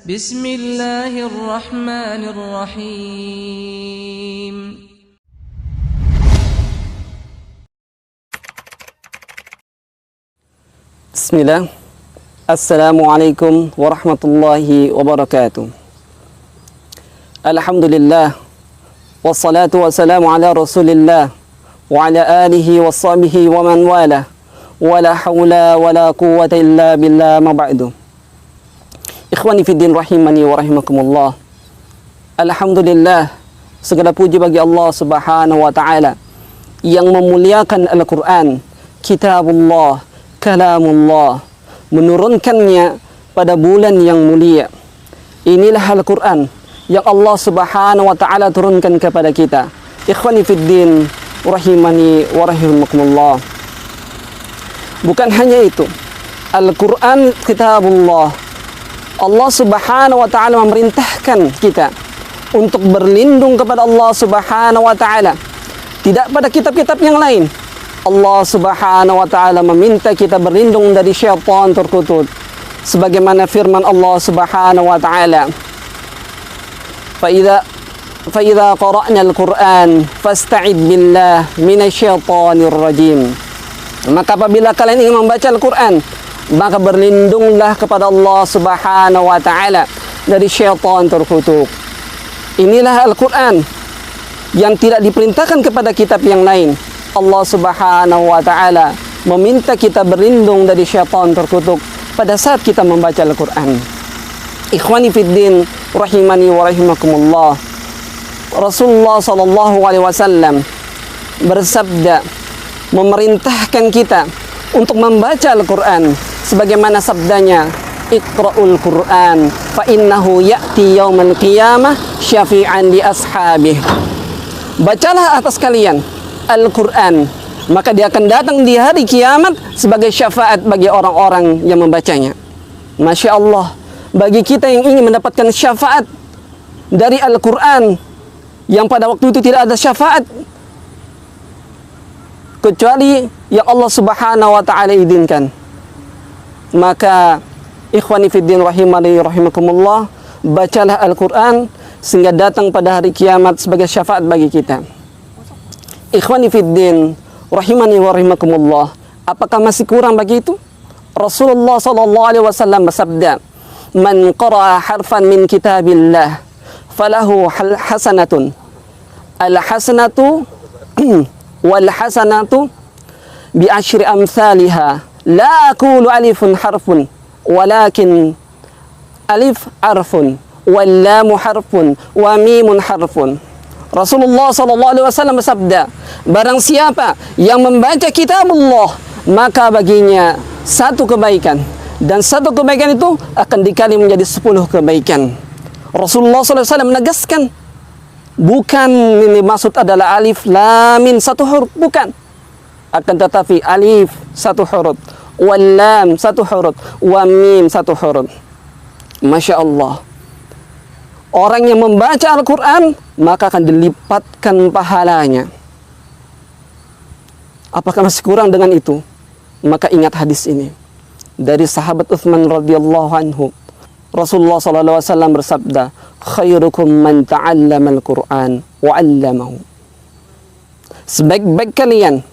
Bismillahirrahmanirrahim. Bismillah. Assalamualaikum warahmatullahi wabarakatuh. Alhamdulillah. Wassalatu wassalamu ala rasulillah wa ala alihi wa sahbihi wa man wala. Wala hawla wala quwwata illa billah ma ba'du. Ikhwani fiddin rahimani wa rahimakumullah. Alhamdulillah, segala puji bagi Allah Subhanahu wa taala yang memuliakan Al-Qur'an, kitabullah, kalamullah, menurunkannya pada bulan yang mulia. Inilah Al-Qur'an yang Allah Subhanahu wa taala turunkan kepada kita. Ikhwani fiddin rahimani wa rahimakumullah. Bukan hanya itu, Al-Quran kitabullah. Allah Subhanahu wa ta'ala memerintahkan kita untuk berlindung kepada Allah Subhanahu wa ta'ala, tidak pada kitab-kitab yang lain. Allah Subhanahu wa ta'ala meminta kita berlindung dari syaitan terkutuk, sebagaimana firman Allah Subhanahu wa ta'ala, فَإِذَا قَرَأْنَا الْقُرْآنَ فَاسْتَعِذْ بِاللَّهِ مِنَ الشَّيْطَانِ الرَّجِيمِ. Maka apabila kalian ingin membaca Al-Quran, maka berlindunglah kepada Allah Subhanahu wa ta'ala dari syaitan terkutuk. Inilah Al-Quran yang tidak diperintahkan kepada kitab yang lain. Allah Subhanahu wa ta'ala meminta kita berlindung dari syaitan terkutuk pada saat kita membaca Al-Quran. Ikhwani fiddin rahimani wa rahimakumullah. Rasulullah sallallahu alaihi wasallam bersabda, memerintahkan kita untuk membaca Al-Quran sebagaimana sabdanya, Iqra'ul Quran fa innahu ya'ti yaumal qiyamah syafi'an li ashabih. Bacalah atas kalian Al-Quran, maka dia akan datang di hari kiamat sebagai syafaat bagi orang-orang yang membacanya. Masya Allah, bagi kita yang ingin mendapatkan syafaat dari Al-Quran, yang pada waktu itu tidak ada syafaat kecuali yang Allah Subhanahu wa ta'ala izinkan, maka ikhwani fiddin rahimani rahimakumullah, bacalah Al-Quran sehingga datang pada hari kiamat sebagai syafaat bagi kita. Ikhwani fiddin rahimani wa rahimakumullah, apakah masih kurang bagi itu? Rasulullah sallallahu alaihi wasallam bersabda, man qara'a harfan min kitabillah falahu hasanatun, al-hasanatu wal hasanatu bi asyri amsalha, la aqulu alifun harfun walakin alif harfun wal lam harfun wa mim harfun. Rasulullah sallallahu alaihi wasallam bersabda, barang siapa yang membaca kitabullah, maka baginya satu kebaikan, dan satu kebaikan itu akan dikali menjadi 10 kebaikan. Rasulullah sallallahu alaihi wasallam menegaskan, bukan ini maksud adalah alif lam mim satu huruf, bukan, akan tetapi alif satu huruf, wal lam satu huruf, wa mim satu huruf. Masya Allah, orang yang membaca Al-Quran maka akan dilipatkan pahalanya. Apakah masih kurang dengan itu? Maka ingat hadis ini dari sahabat Utsman radhiyallahu anhu. Rasulullah sallallahu alaihi wasallam bersabda, khairukum man ta'allama al-Qur'an wa 'allamahu. Sebaik-baik kalian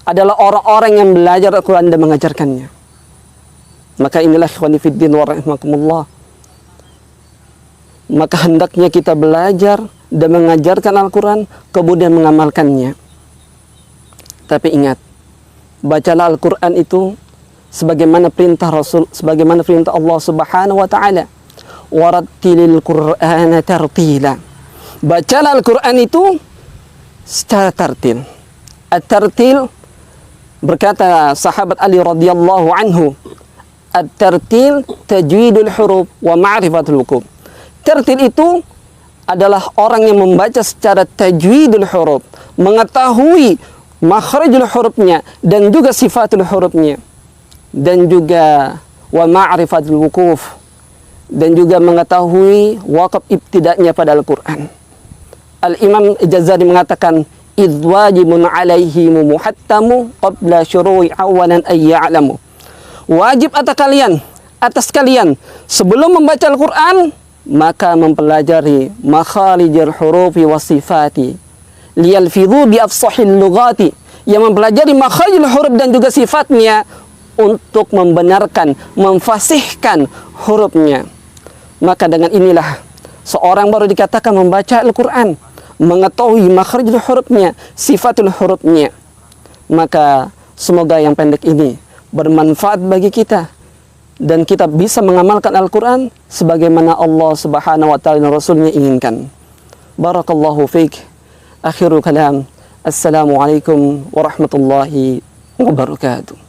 adalah orang-orang yang belajar Al-Quran dan mengajarkannya. Maka inilah ikhwani fiddin wa rahimakumullah, maka hendaknya kita belajar dan mengajarkan Al-Quran, kemudian mengamalkannya. Tapi ingat, bacalah Al-Quran itu sebagaimana perintah Rasul, sebagaimana perintah Allah Subhanahu wa ta'ala, warattilil Qur'ana tartila. Bacalah Al-Quran itu secara tartil. At-tartil, berkata sahabat Ali radhiyallahu anhu, at-tartil tajwidul huruf wa ma'rifatul wuquf. Tartil itu adalah orang yang membaca secara tajwidul huruf, mengetahui makhrajul hurufnya dan juga sifatul hurufnya, dan juga wa ma'rifatul wuquf, dan juga mengetahui waqaf ibtida'nya pada Al-Quran. Al-Imam Jazari mengatakan, idh wajibun alaihimu muhattamu qabla syuru'i awalan ay ya'lamu. Wajib atas kalian atas kalian sebelum membaca Al-Quran, maka mempelajari makharijul hurufi wa sifati liyalfidhu bi afsahil lughati, yang mempelajari makharijul huruf dan juga sifatnya untuk membenarkan, memfasihkan hurufnya. Maka dengan inilah seorang baru dikatakan membaca Al-Quran, mengetahui makharijul hurufnya, sifatul hurufnya. Maka semoga yang pendek ini bermanfaat bagi kita dan kita bisa mengamalkan Al-Quran sebagaimana Allah Subhanahu wa ta'ala dan Rasulnya inginkan. Barakallahu fiik. Akhirul kalam. Assalamualaikum warahmatullahi wabarakatuh.